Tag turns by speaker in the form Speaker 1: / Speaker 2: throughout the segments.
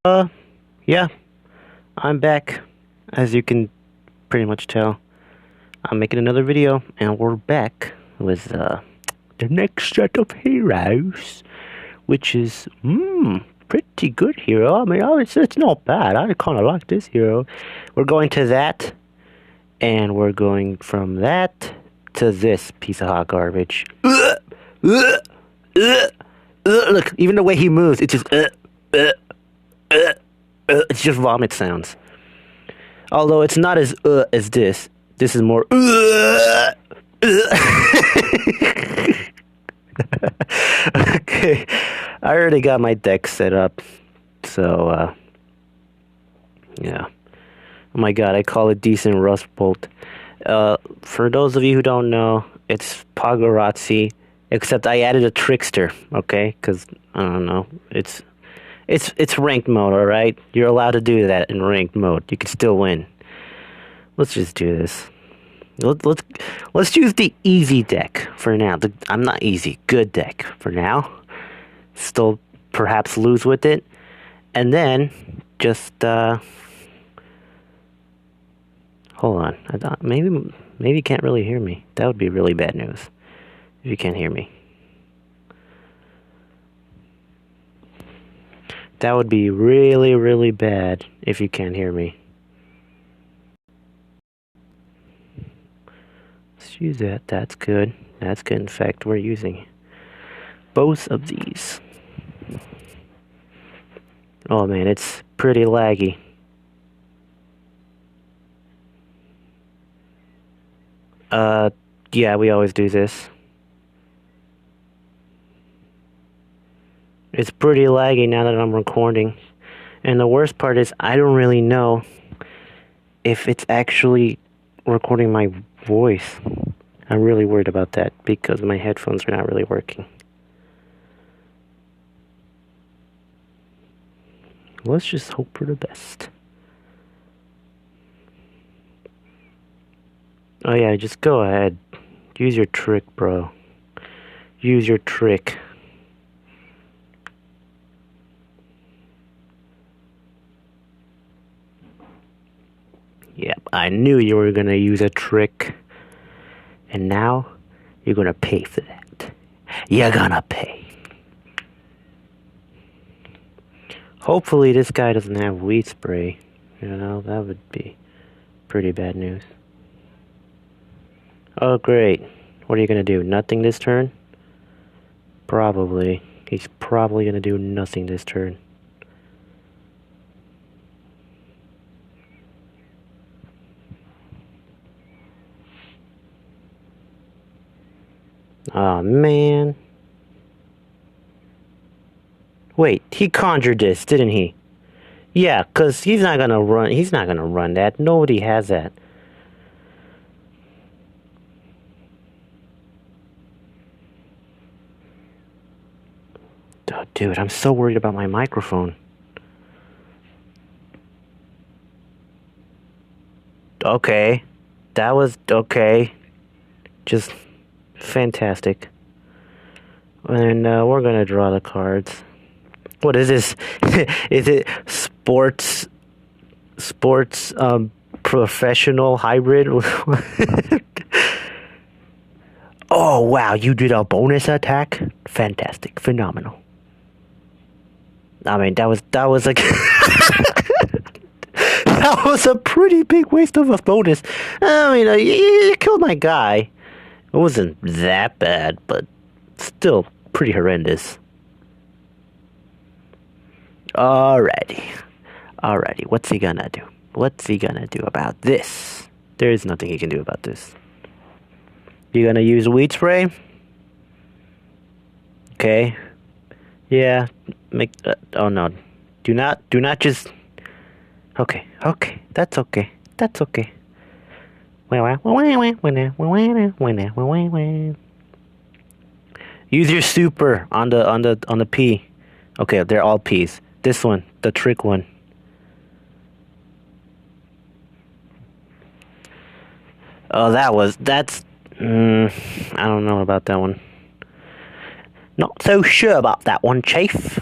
Speaker 1: Yeah, I'm back. As you can pretty much tell, I'm making another video, and we're back with the next set of heroes, which is pretty good hero. I mean, it's not bad. I kind of like this hero. We're going to that, and we're going from that to this piece of hot garbage. Look, even the way he moves, it's just it's just vomit sounds. Although it's not as this. This is more Okay. I already got my deck set up. So yeah. Oh my god, I call it decent Rustbolt. For those of you who don't know, it's Pagarazzi, except I added a trickster, okay? Cuz I don't know. It's ranked mode, all right? You're allowed to do that in ranked mode. You can still win. Let's just do this. Let's use the easy deck for now. I'm not easy. Good deck for now. Still perhaps lose with it, and then just hold on. I thought maybe you can't really hear me. That would be really bad news if you can't hear me. That would be really, really bad if you can't hear me. Let's use that. That's good. That's good. In fact, we're using both of these. Oh man, it's pretty laggy. Yeah, we always do this. It's pretty laggy now that I'm recording. And the worst part is I don't really know if it's actually recording my voice. I'm really worried about that because my headphones are not really working. Let's just hope for the best. Oh yeah, just go ahead. Use your trick, bro. Use your trick. Yep, I knew you were gonna use a trick. And now, you're gonna pay for that. You're gonna pay. Hopefully this guy doesn't have weed spray. You know, that would be pretty bad news. Oh great. What are you gonna do? Nothing this turn? Probably. He's probably gonna do nothing this turn. Aw, man. Wait, he conjured this, didn't he? Yeah, 'cause he's not gonna run that. Nobody has that. Oh, dude, I'm so worried about my microphone. Okay. That was okay. Just fantastic. And we're gonna draw the cards. What is this? Is it sports professional hybrid? Oh wow, you did a bonus attack? Fantastic, phenomenal. I mean, that was like that was a pretty big waste of a bonus. I mean, you killed my guy. It wasn't that bad, but still pretty horrendous. Alrighty. What's he gonna do? What's he gonna do about this? There is nothing he can do about this. You gonna use weed spray? Okay. Yeah. Oh no. Do not just. Okay. That's okay. Use your super on the P. Okay, they're all P's. This one, the trick one. Oh, that's. I don't know about that one. Not so sure about that one, Chief.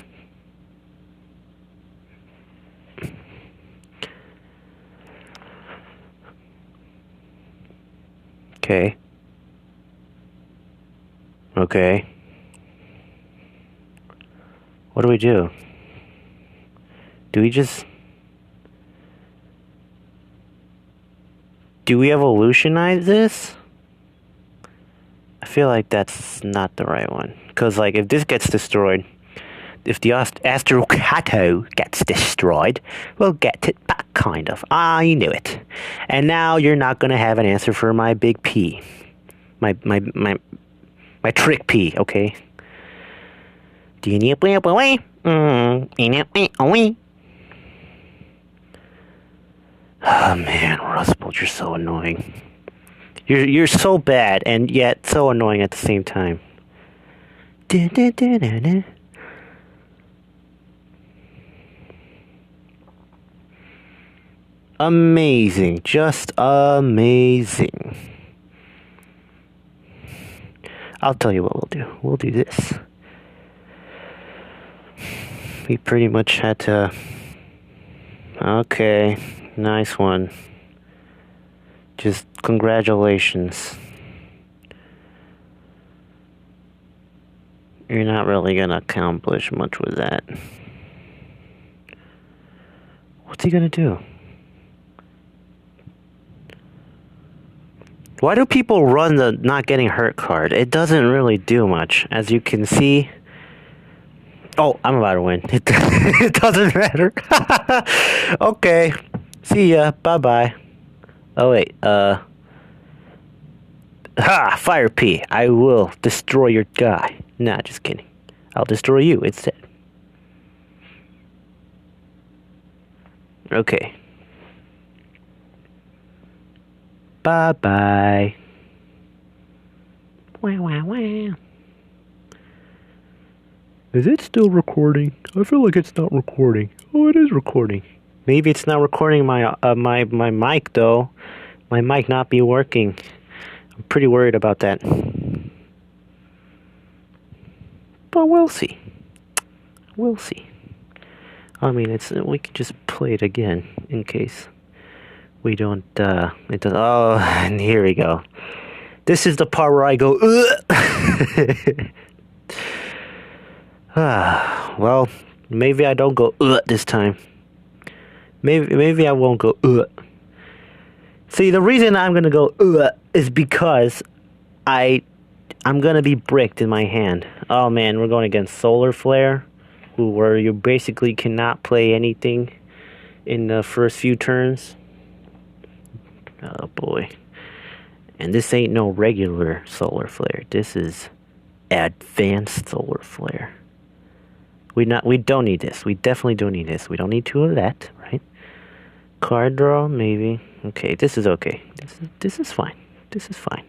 Speaker 1: Okay. Okay. What do we do? Do we just... Do we evolutionize this? I feel like that's not the right one. Because, like, if this gets destroyed... If the Astrocato gets destroyed, we'll get it back, kind of. I knew it. And now you're not gonna have an answer for my big P. My trick P, okay? Oh man, Rustbolt, you're so annoying. You're so bad and yet so annoying at the same time. Amazing, just amazing. I'll tell you what we'll do. We'll do this. We pretty much had to... Okay, nice one. Just congratulations. You're not really gonna accomplish much with that. What's he gonna do? Why do people run the not getting hurt card? It doesn't really do much, as you can see. Oh, I'm about to win. It doesn't matter. Okay. See ya. Bye-bye. Oh, wait. Ha! Fire P. I will destroy your guy. Nah, just kidding. I'll destroy you instead. Okay. Bye-bye. Wow, wow, wow. Is it still recording? I feel like it's not recording. Oh, it is recording. Maybe it's not recording my mic though. My mic not be working. I'm pretty worried about that. But we'll see. We'll see. I mean, we can just play it again in case we don't. It does. Oh, and here we go. This is the part where I go. Well, maybe I don't go this time. Maybe I won't go See, the reason I'm gonna go is because I'm gonna be bricked in my hand. Oh man, we're going against Solar Flare, where you basically cannot play anything in the first few turns. Oh boy. And this ain't no regular Solar Flare. This is advanced Solar Flare. We don't need this. We definitely don't need this. We don't need two of that, right? Card draw, maybe. Okay, this is okay. This is fine. This is fine.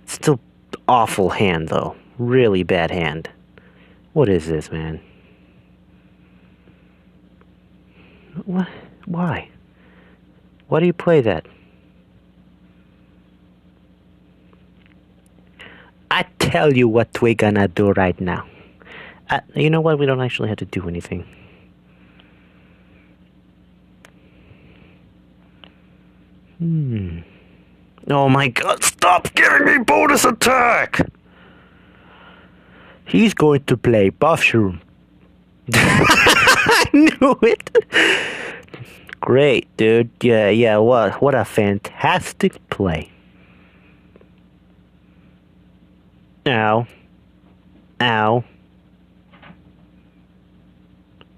Speaker 1: Still awful hand though. Really bad hand. What is this, man? What? Why? Why do you play that? I tell you what we're gonna do right now. You know what? We don't actually have to do anything. Oh my god, stop giving me bonus attack! He's going to play Buffshroom. I knew it! Great, dude. Yeah, what a fantastic play. Ow. Ow.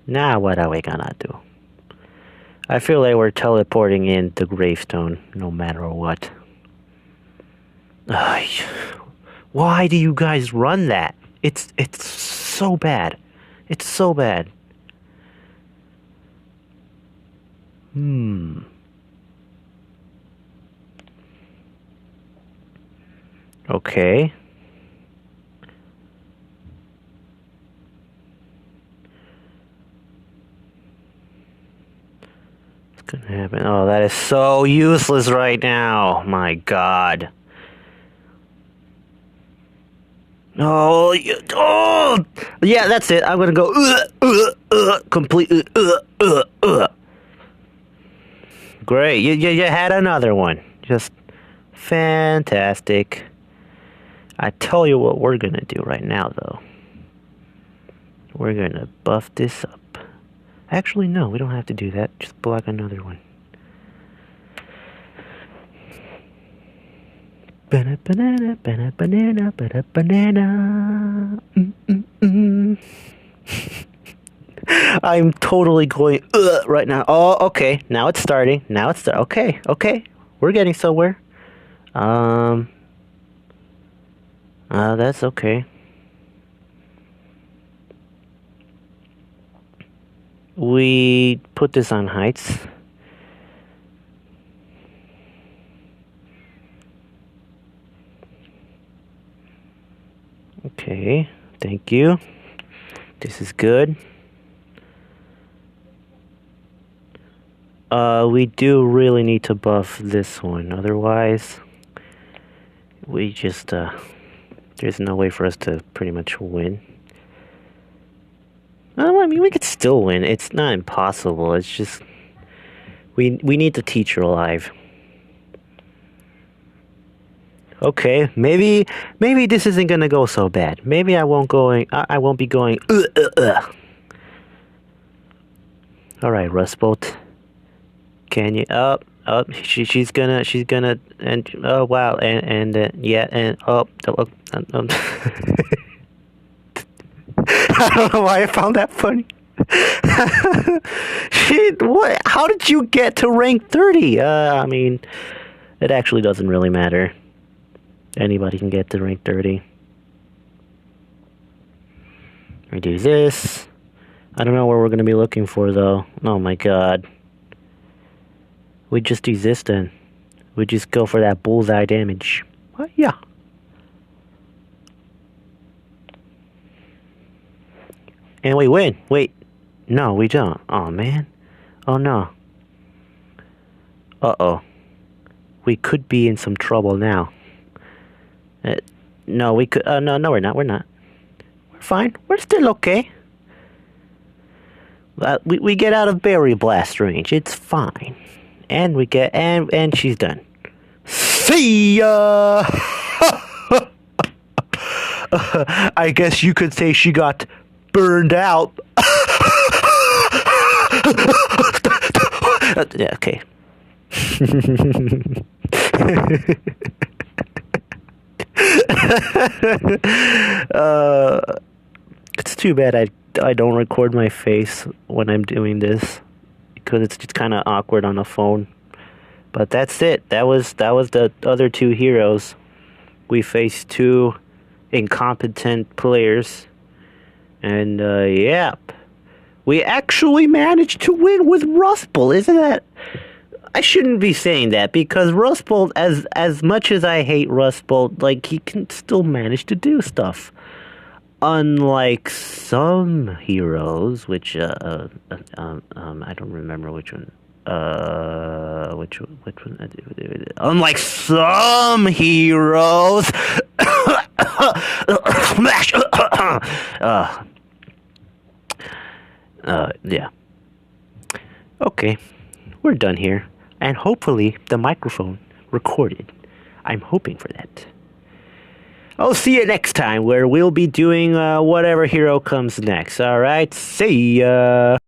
Speaker 1: Now what are we gonna do? I feel like we're teleporting in the gravestone, no matter what. Why do you guys run that? It's so bad. It's so bad. Okay. What's gonna happen? Oh, that is so useless right now. My god. Oh, yeah, that's it. I'm gonna go completely Great. You had another one. Just Fantastic. I tell you what we're gonna do right now, though. We're gonna buff this up. Actually, no, we don't have to do that. Just block another one. Banana, banana, banana, banana, banana, banana. I'm totally going right now. Oh, okay. Now it's starting. Okay, okay. We're getting somewhere. That's okay. We put this on heights. Okay, thank you. This is good. We do really need to buff this one. Otherwise, we just, there's no way for us to pretty much win. I mean, we could still win. It's not impossible. It's just, we need the teacher alive. Okay, maybe this isn't gonna go so bad. Maybe I won't be going. All right, Rustbolt. Can you she's gonna and oh wow yeah and I don't know why I found that funny. Shit, what? How did you get to rank 30? I mean, it actually doesn't really matter. Anybody can get to rank 30. We do this. I don't know where we're gonna be looking for though. Oh my god. We just do this then. We just go for that bullseye damage. What? Yeah. And we win. Wait. No, we don't. Oh, man. Oh, no. Uh-oh. We could be in some trouble now. No, we could... no, we're not. We're not. We're fine. We're still okay. We get out of Berry Blast range. It's fine. And we get... And she's done. See ya! I guess you could say she got burned out. Yeah, okay. It's too bad I don't record my face when I'm doing this because it's just kind of awkward on the phone. But that's it. That was the other two heroes. We faced two incompetent players, and yep, we actually managed to win with Rustbolt. Isn't that? I shouldn't be saying that because Rustbolt, as much as I hate Rustbolt, like he can still manage to do stuff. Unlike some heroes, which I don't remember which one. Which one? Unlike some heroes, smash. Yeah. Okay, we're done here, and hopefully the microphone recorded. I'm hoping for that. I'll see you next time, where we'll be doing whatever hero comes next. All right, see ya.